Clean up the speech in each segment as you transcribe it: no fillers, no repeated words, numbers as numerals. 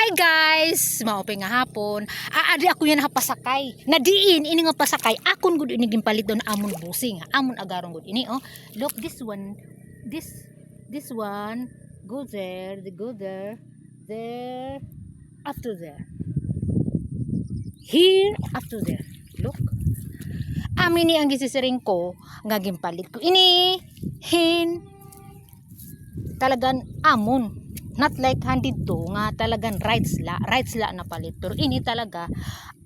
Hi guys! Maupay nga hapon. Adi ako yan hapasakay. Nadiin, ini nga pasakay. Akon gud ini gimpalit don amon busing. Amon agarong gud ini oh. Look this one. This one go there, there after there. Here after there. Look. Amin ni ang gisisiring ko nga gimpalit ko. Ini hin talagan amon. Not like handid to nga talagang rights la na palit. Pero ini talaga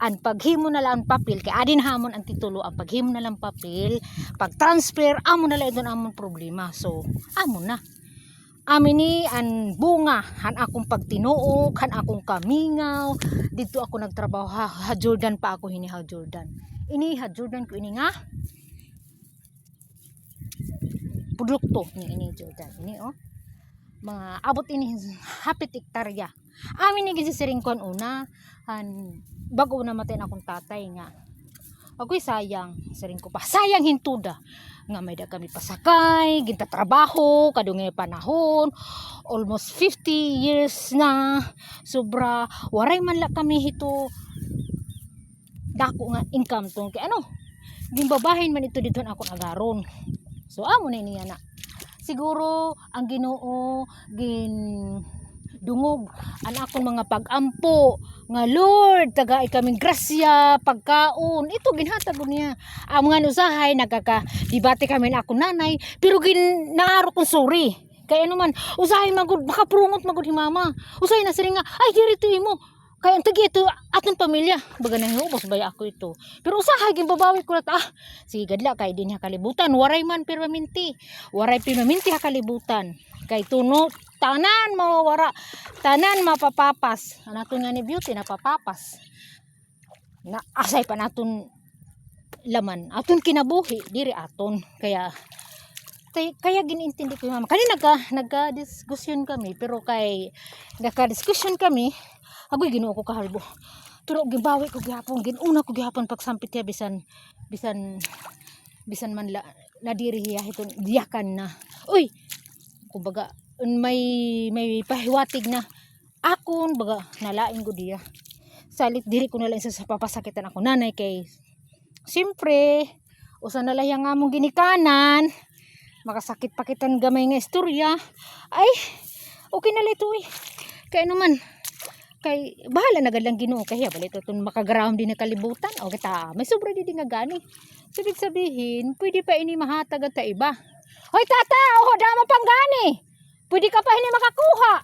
ang paghimo na lang papel kay adin hamon ang titulo ang paghimo na lang papel, pag transfer amo na lang idon amon problema. So amo na. Amin ni ang bunga han akong pagtinuok, han akong kamingaw. Dito ako nagtrabaho ha Jordan pa ako hini ha Jordan. Ini ha Jordan ko ini nga produkto ni ini Jordan. Ini oh. Mga abot ini hapit hektarya. Amin ni gisisiring kon una bago na matay na akong tatay nga. Ako'y sayang, siring ko pa. Sayang hintuda nga may da kami pasakay, ginta trabaho, kadungay panahon, almost 50 years na. Sobra waray man la kami hito dako nga income tong kay ano. Gimbabahin man ito dito ako agaron. So amo na niya na. Siguro ang Ginoo dungog ang akong mga pagampo nga Lord tagay kaming grasya pagkaon ito ginhatag niya ang mga usahay nagkaka-debate kami na akong nanay pero ginaaro kong sorry kaya naman usahay magud baka prungot magud himama usahay na siring nga ay diri imo kaya ang tagi ito atong pamilya baga nang ubos baya ako ito pero usahay ginbabawi ko na sige gadla kay din ha kalibutan waray man permanente waray permanente ha kalibutan kay tuno tanan mawawara tanan mapapapas anaton nga ni beauty napapapas na asay pa naton laman aton kinabuhi diri aton kaya ginintindi ko mama kanina nagka-diskusyon kami pero kay nagka-diskusyon kami agoy Ginoo ko kahalbo pero gibawi ko gihapon ginuna ko gihapon pagsampit ya bisan man la diri hiya hiton diyakan na uy kumbaga may pahiwatig na akon baga nalain ko diya salit diri ko nalang sa papasakitan ako nanay kay siyempre usa na lang nga among ginikanan makasakit pakitan gamay nga istorya ay okay na lito kaya naman kay bahala na gadlang Ginoo kaya balito tun makaground din na kalibutan o kita may sobra di nga gani sabig sabihin pwede pa ini mahatag at iba hoy tata o dama pang gani pwede ka pa ini makakuha